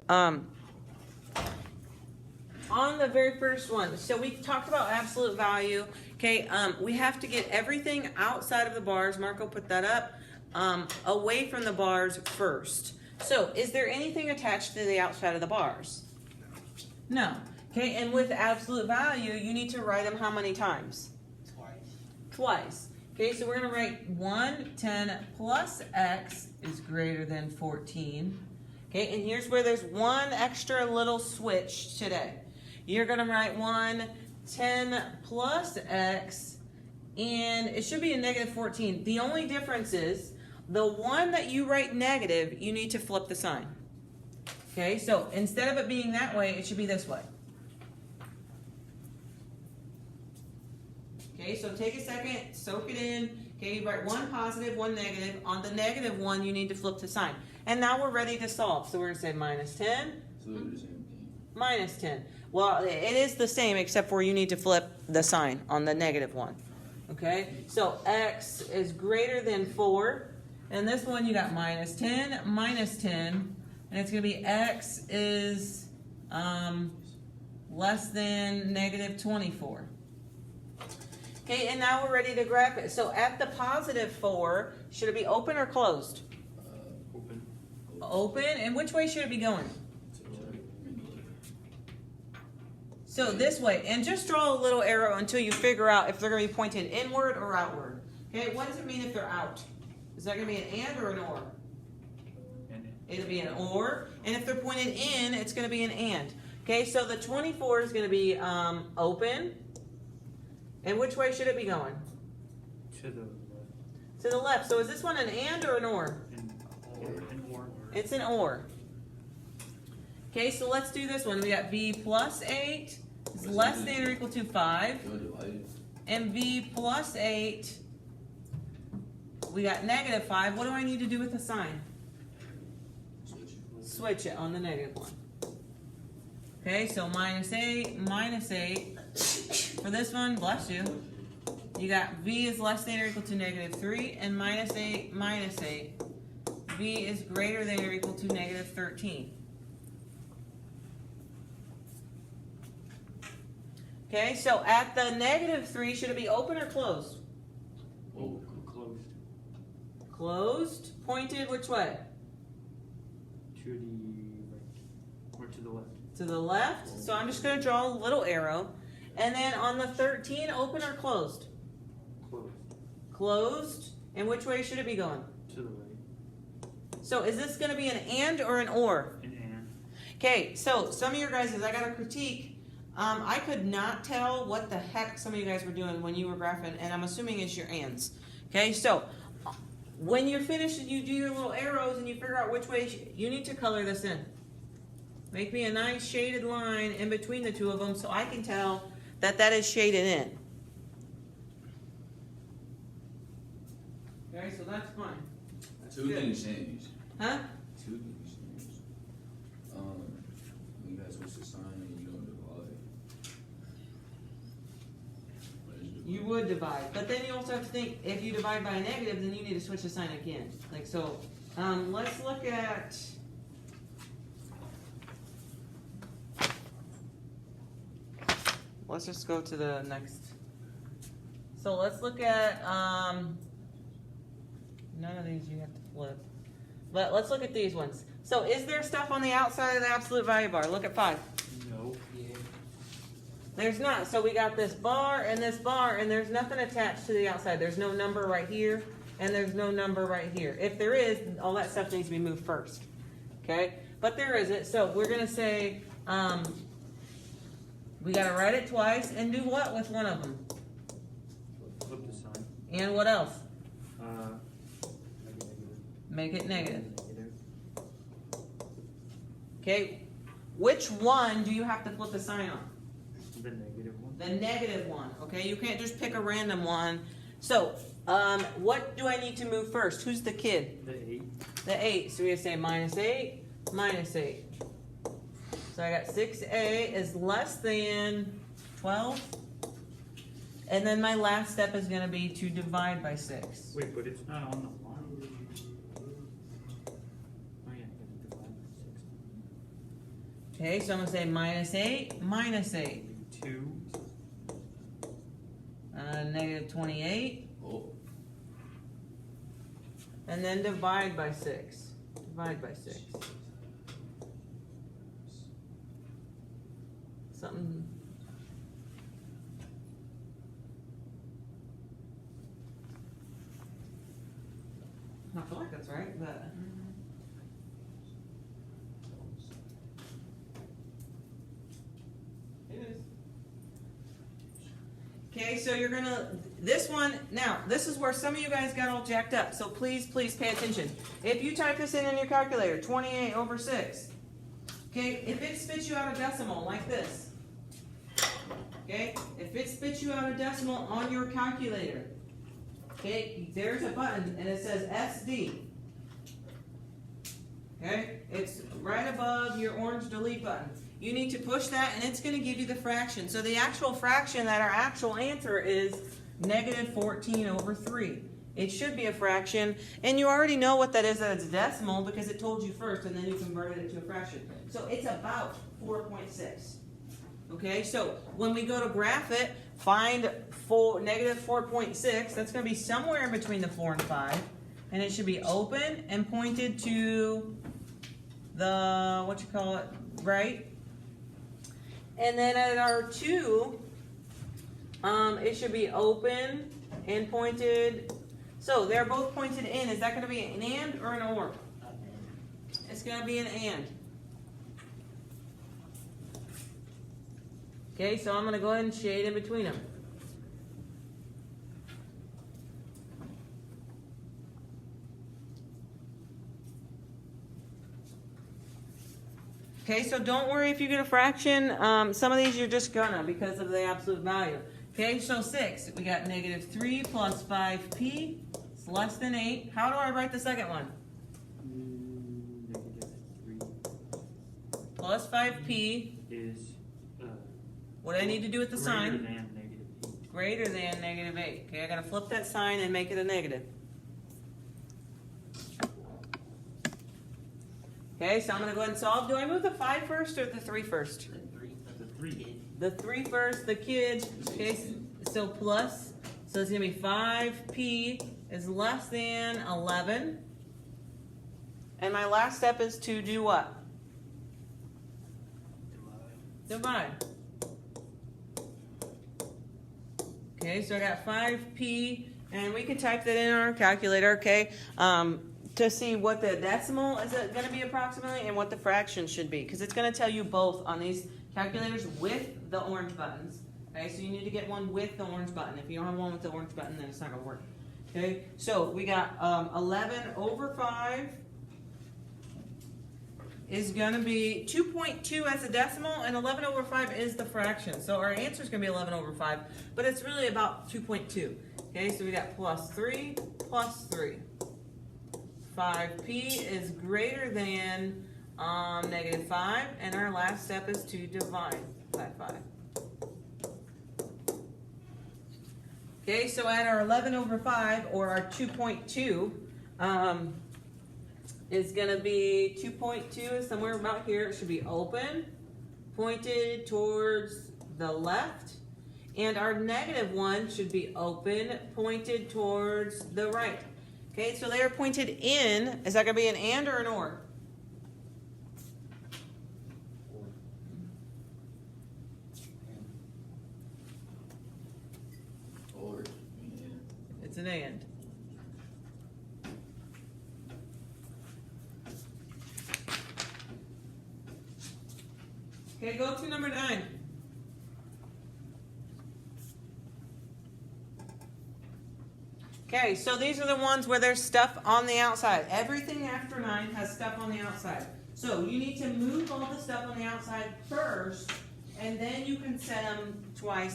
On the very first one, so we talked about absolute value. Okay, we have to get everything outside of the bars. Marco put that up, away from the bars first. So, is there anything attached to the outside of the bars? No. Okay, and with absolute value, you need to write them how many times? Twice. Okay, so we're going to write 1, 10 plus x is greater than 14. Okay, and here's where there's one extra little switch today. You're going to write 1, 10 plus x, and it should be a negative 14. The only difference is the one that you write negative, you need to flip the sign. Okay, so instead of it being that way, it should be this way. Okay, so take a second, soak it in. Okay, you write one positive, one negative. On the negative one, you need to flip the sign. And now we're ready to solve. So we're going to say minus 10, minus 10. Well, it is the same except for you need to flip the sign on the negative one. Okay, so x is greater than 4. And this one you got minus 10, minus 10. And it's going to be x is less than negative 24. Okay, and now we're ready to graph it. So at the positive 4, should it be open or closed? Open. Open, and which way should it be going? So this way, and just draw a little arrow until you figure out if they're going to be pointed inward or outward. Okay, what does it mean if they're out? Is that going to be an and or an or? It'll be an or, and if they're pointed in, it's going to be an and. Okay, so the 24 is going to be open. And which way should it be going? To the left. To the left. So is this one an and or an or? An or. It's an or. Okay, so let's do this one. We got v plus 8 is less than or equal to 5. And v plus 8, we got negative 5. What do I need to do with the sign? Switch it on the negative one. Okay, so minus 8, minus 8. For this one, bless you, you got v is less than or equal to negative 3, and minus 8, minus 8. V is greater than or equal to negative 13. Okay, so at the negative 3, should it be open or closed? Oh, closed. Closed. Pointed which way? To the right. Or to the left. To the left. So I'm just going to draw a little arrow. And then on the 13, open or closed? Closed. Closed. And which way should it be going? To the right. So is this going to be an and or an or? An and. Okay, so some of your guys, I got a critique. I could not tell what the heck some of you guys were doing when you were graphing, and I'm assuming it's your ands. Okay, so when you're finished and you do your little arrows and you figure out which way, you need to color this in. Make me a nice shaded line in between the two of them so I can tell that that is shaded in. Okay, so that's fine. That's Two things changed. Huh? Two things changed. You guys switch the sign and you don't divide. You would divide, but then you also have to think, if you divide by a negative, then you need to switch the sign again. Like so, let's look at, let's just go to the next. So let's look at, none of these you have to flip. But let's look at these ones. So is there stuff on the outside of the absolute value bar? Look at 5. No. There's not. So we got this bar, and there's nothing attached to the outside. There's no number right here, and there's no number right here. If there is, all that stuff needs to be moved first. Okay? But there isn't. So we're going to say, we got to write it twice, and do what with one of them? Flip the sign. And what else? Make it negative. Make it negative. Okay? Which one do you have to flip the sign on? The negative one. The negative one, okay? You can't just pick a random one. So, what do I need to move first? Who's the kid? The 8. The 8. So we're going to say minus 8, minus 8. So I got 6a is less than 12. And then my last step is going to be to divide by 6. Wait, but it's not on the line. Oh yeah, you gotta divide by 6. Okay, so I'm gonna say minus 8, minus 8. 2. Negative 28. Oh, And then divide by 6. Divide by 6. Something. I feel like that's right, but. It is. Okay, so you're gonna, this one, now, this is where some of you guys got all jacked up, so please pay attention. If you type this in your calculator, 28 over 6, okay, if it spits you out a decimal like this, okay, if it spits you out a decimal on your calculator, okay, there's a button and it says SD, okay, it's right above your orange delete button. You need to push that and it's going to give you the fraction. So the actual fraction that our actual answer is negative 14 over 3. It should be a fraction, and you already know what that is, that it's a decimal, because it told you first, and then you converted it to a fraction. So it's about 4.6. Okay, so when we go to graph it, find negative 4.6. That's going to be somewhere in between the 4 and 5, and it should be open and pointed to the, what you call it, right? And then at our 2, it should be open and pointed. So they're both pointed in. Is that going to be an and or an or? It's going to be an and. Okay, so I'm going to go ahead and shade in between them. Okay, so don't worry if you get a fraction. Some of these you're just gonna, because of the absolute value. Okay, so 6, we got negative 3 plus 5p. It's less than 8. How do I write the second one? Negative 3 Plus 5p. is What do I need to do with the greater sign? than negative 8. Greater than negative 8. Okay, I gotta flip that sign and make it a negative. Okay, so I'm gonna go ahead and solve. Do I move the 5 first or the 3 first? The 3. The 3 first, the kids. Okay, so plus, so it's gonna be 5p is less than 11. And my last step is to do what? Divide. Okay, so I got 5p, and we can type that in our calculator, okay, to see what the decimal is going to be approximately and what the fraction should be, because it's going to tell you both on these calculators with the orange buttons. Okay, so you need to get one with the orange button. If you don't have one with the orange button, then it's not going to work. Okay, so we got 11 over 5 is going to be 2.2 as a decimal, and 11 over 5 is the fraction. So our answer is going to be 11 over 5, but it's really about 2.2. Okay, so we got plus 3, plus 3. 5p is greater than negative 5, and our last step is to divide by 5. Okay, so at our 11 over 5, or our 2.2, is going to be 2.2 is somewhere about here. It should be open, pointed towards the left, and our negative 1 should be open, pointed towards the right. Okay, so they are pointed in. Is that going to be an and or an or? or, yeah. It's an and. Okay, go to number 9. Okay, so these are the ones where there's stuff on the outside. Everything after 9 has stuff on the outside. So you need to move all the stuff on the outside first, and then you can set them twice